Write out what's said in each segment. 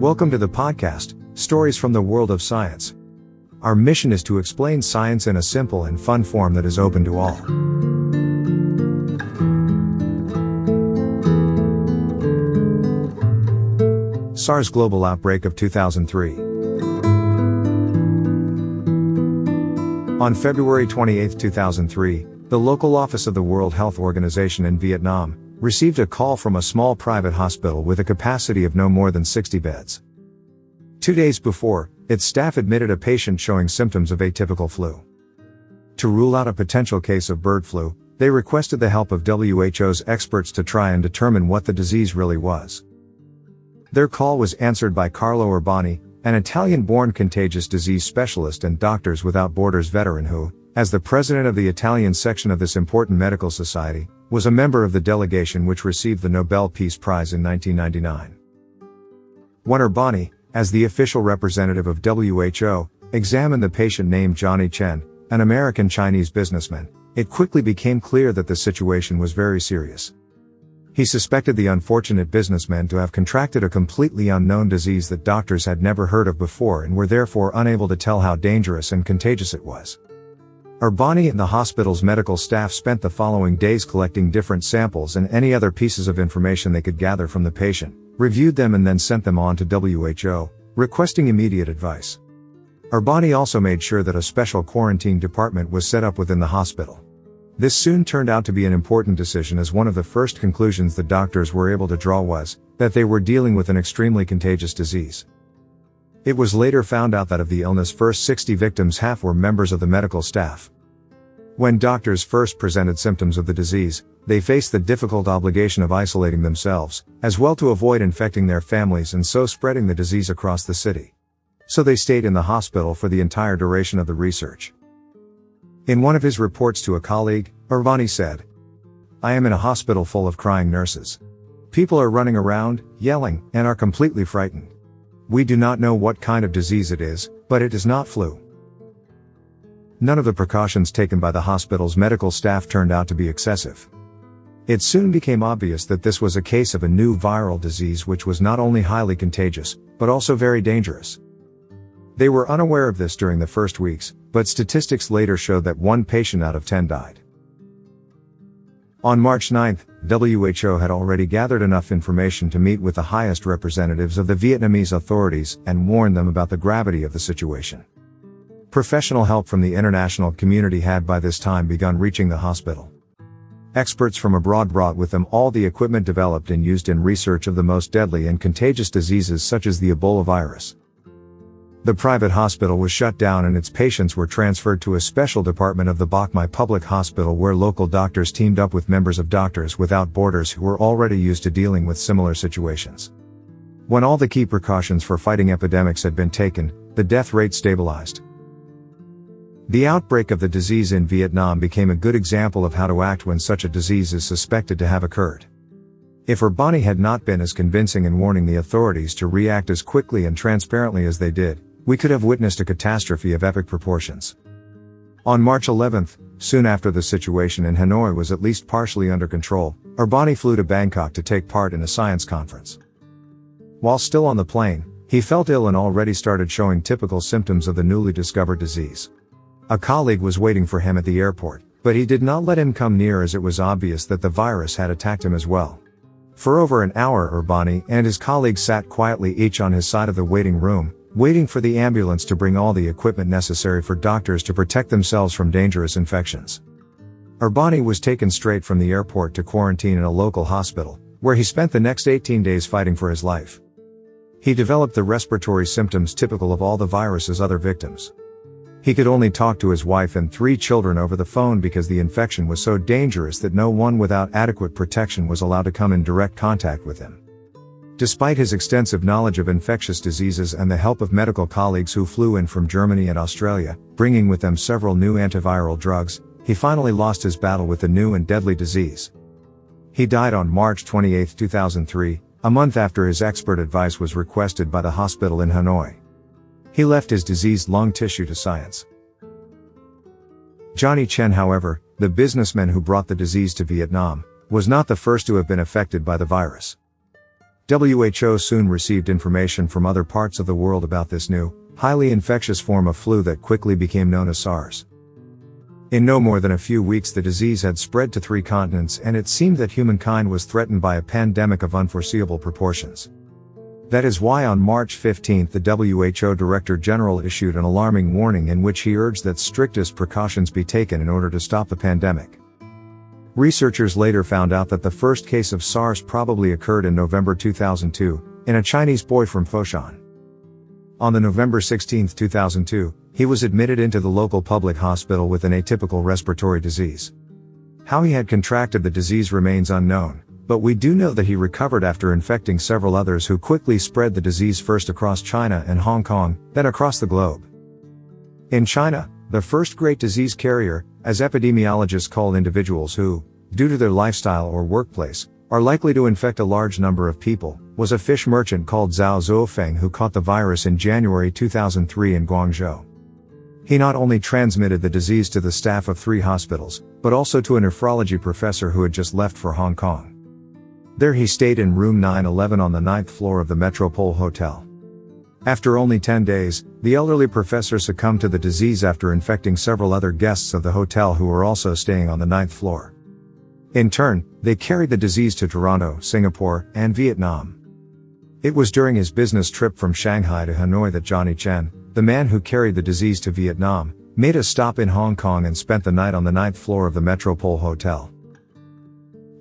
Welcome to the podcast, Stories from the World of Science. Our mission is to explain science in a simple and fun form that is open to all. SARS global outbreak of 2003. On February 28, 2003, the local office of the World Health Organization in Vietnam received a call from a small private hospital with a capacity of no more than 60 beds. 2 days before, its staff admitted a patient showing symptoms of atypical flu. To rule out a potential case of bird flu, they requested the help of WHO's experts to try and determine what the disease really was. Their call was answered by Carlo Urbani, an Italian-born contagious disease specialist and Doctors Without Borders veteran who, as the president of the Italian section of this important medical society, was a member of the delegation which received the Nobel Peace Prize in 1999. When Urbani, as the official representative of WHO, examined the patient named Johnny Chen, an American-Chinese businessman, it quickly became clear that the situation was very serious. He suspected the unfortunate businessman to have contracted a completely unknown disease that doctors had never heard of before and were therefore unable to tell how dangerous and contagious it was. Urbani and the hospital's medical staff spent the following days collecting different samples and any other pieces of information they could gather from the patient, reviewed them and then sent them on to WHO, requesting immediate advice. Urbani also made sure that a special quarantine department was set up within the hospital. This soon turned out to be an important decision, as one of the first conclusions the doctors were able to draw was that they were dealing with an extremely contagious disease. It was later found out that of the illness' first 60 victims, half were members of the medical staff. When doctors first presented symptoms of the disease, they faced the difficult obligation of isolating themselves, as well to avoid infecting their families and so spreading the disease across the city. So they stayed in the hospital for the entire duration of the research. In one of his reports to a colleague, Urbani said, "I am in a hospital full of crying nurses. People are running around, yelling, and are completely frightened. We do not know what kind of disease it is, but it is not flu." None of the precautions taken by the hospital's medical staff turned out to be excessive. It soon became obvious that this was a case of a new viral disease which was not only highly contagious, but also very dangerous. They were unaware of this during the first weeks, but statistics later showed that 1 patient out of 10 died. On March 9, WHO had already gathered enough information to meet with the highest representatives of the Vietnamese authorities and warn them about the gravity of the situation. Professional help from the international community had by this time begun reaching the hospital. Experts from abroad brought with them all the equipment developed and used in research of the most deadly and contagious diseases such as the Ebola virus. The private hospital was shut down and its patients were transferred to a special department of the Bach Mai Public Hospital, where local doctors teamed up with members of Doctors Without Borders who were already used to dealing with similar situations. When all the key precautions for fighting epidemics had been taken, the death rate stabilized. The outbreak of the disease in Vietnam became a good example of how to act when such a disease is suspected to have occurred. If Urbani had not been as convincing in warning the authorities to react as quickly and transparently as they did, we could have witnessed a catastrophe of epic proportions. On March 11, soon after the situation in Hanoi was at least partially under control, Urbani flew to Bangkok to take part in a science conference. While still on the plane, he felt ill and already started showing typical symptoms of the newly discovered disease. A colleague was waiting for him at the airport, but he did not let him come near as it was obvious that the virus had attacked him as well. For over an hour, Urbani and his colleagues sat quietly each on his side of the waiting room, waiting for the ambulance to bring all the equipment necessary for doctors to protect themselves from dangerous infections. Urbani was taken straight from the airport to quarantine in a local hospital, where he spent the next 18 days fighting for his life. He developed the respiratory symptoms typical of all the virus's other victims. He could only talk to his wife and 3 children over the phone because the infection was so dangerous that no one without adequate protection was allowed to come in direct contact with him. Despite his extensive knowledge of infectious diseases and the help of medical colleagues who flew in from Germany and Australia, bringing with them several new antiviral drugs, he finally lost his battle with the new and deadly disease. He died on March 28, 2003, a month after his expert advice was requested by the hospital in Hanoi. He left his diseased lung tissue to science. Johnny Chen, however, the businessman who brought the disease to Vietnam, was not the first to have been affected by the virus. WHO soon received information from other parts of the world about this new, highly infectious form of flu that quickly became known as SARS. In no more than a few weeks, the disease had spread to 3 continents, and it seemed that humankind was threatened by a pandemic of unforeseeable proportions. That is why on March 15 the WHO Director General issued an alarming warning in which he urged that strictest precautions be taken in order to stop the pandemic. Researchers later found out that the first case of SARS probably occurred in November 2002, in a Chinese boy from Foshan. On the November 16, 2002, he was admitted into the local public hospital with an atypical respiratory disease. How he had contracted the disease remains unknown, but we do know that he recovered after infecting several others who quickly spread the disease first across China and Hong Kong, then across the globe. In China, the first great disease carrier, as epidemiologists call individuals who, due to their lifestyle or workplace, are likely to infect a large number of people, was a fish merchant called Zhao Zuofeng who caught the virus in January 2003 in Guangzhou. He not only transmitted the disease to the staff of 3 hospitals, but also to a nephrology professor who had just left for Hong Kong. There he stayed in room 911 on the 9th floor of the Metropole Hotel. After only 10 days, the elderly professor succumbed to the disease after infecting several other guests of the hotel who were also staying on the 9th floor. In turn, they carried the disease to Toronto, Singapore, and Vietnam. It was during his business trip from Shanghai to Hanoi that Johnny Chen, the man who carried the disease to Vietnam, made a stop in Hong Kong and spent the night on the 9th floor of the Metropole Hotel.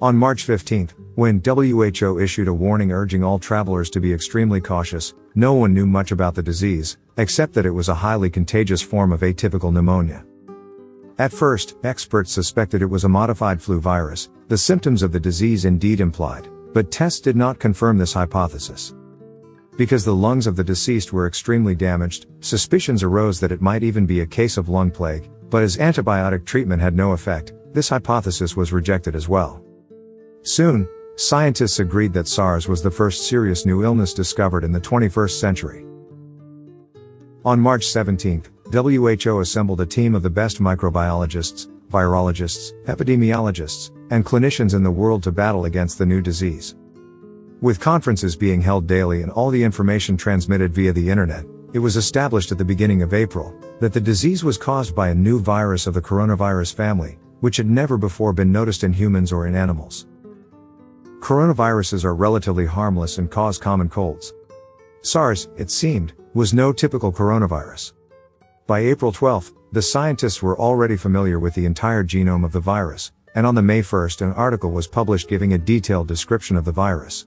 On March 15, when WHO issued a warning urging all travelers to be extremely cautious, no one knew much about the disease, except that it was a highly contagious form of atypical pneumonia. At first, experts suspected it was a modified flu virus, the symptoms of the disease indeed implied, but tests did not confirm this hypothesis. Because the lungs of the deceased were extremely damaged, suspicions arose that it might even be a case of lung plague, but as antibiotic treatment had no effect, this hypothesis was rejected as well. Soon, scientists agreed that SARS was the first serious new illness discovered in the 21st century. On March 17, WHO assembled a team of the best microbiologists, virologists, epidemiologists, and clinicians in the world to battle against the new disease. With conferences being held daily and all the information transmitted via the internet, it was established at the beginning of April that the disease was caused by a new virus of the coronavirus family, which had never before been noticed in humans or in animals. Coronaviruses are relatively harmless and cause common colds. SARS, it seemed, was no typical coronavirus. By April 12, the scientists were already familiar with the entire genome of the virus, and on the May 1 an article was published giving a detailed description of the virus.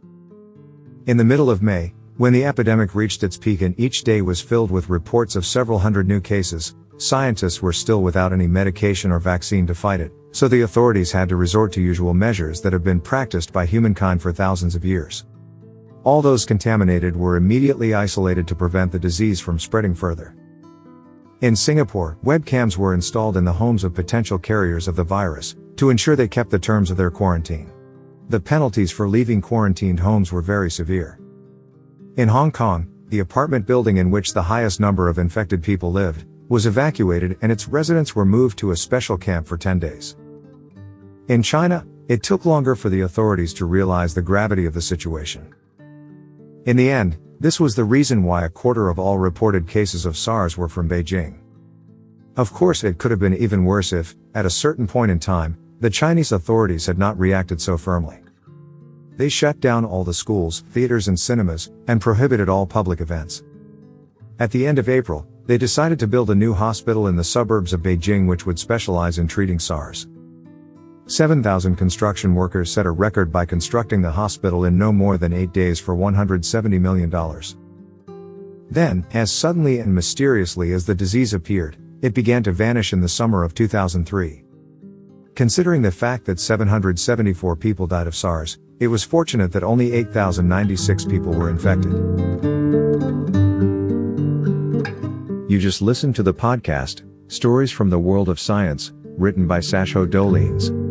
In the middle of May, when the epidemic reached its peak and each day was filled with reports of several hundred new cases, scientists were still without any medication or vaccine to fight it, so the authorities had to resort to usual measures that have been practiced by humankind for thousands of years. All those contaminated were immediately isolated to prevent the disease from spreading further. In Singapore, webcams were installed in the homes of potential carriers of the virus, to ensure they kept the terms of their quarantine. The penalties for leaving quarantined homes were very severe. In Hong Kong, the apartment building in which the highest number of infected people lived, was evacuated and its residents were moved to a special camp for 10 days. In China, it took longer for the authorities to realize the gravity of the situation. In the end, this was the reason why a quarter of all reported cases of SARS were from Beijing. Of course, it could have been even worse if, at a certain point in time, the Chinese authorities had not reacted so firmly. They shut down all the schools, theaters and cinemas, and prohibited all public events. At the end of April, they decided to build a new hospital in the suburbs of Beijing which would specialize in treating SARS. 7,000 construction workers set a record by constructing the hospital in no more than 8 days for $170 million. Then, as suddenly and mysteriously as the disease appeared, it began to vanish in the summer of 2003. Considering the fact that 774 people died of SARS, it was fortunate that only 8,096 people were infected. You just listened to the podcast, Stories from the World of Science, written by Sasho Dolines.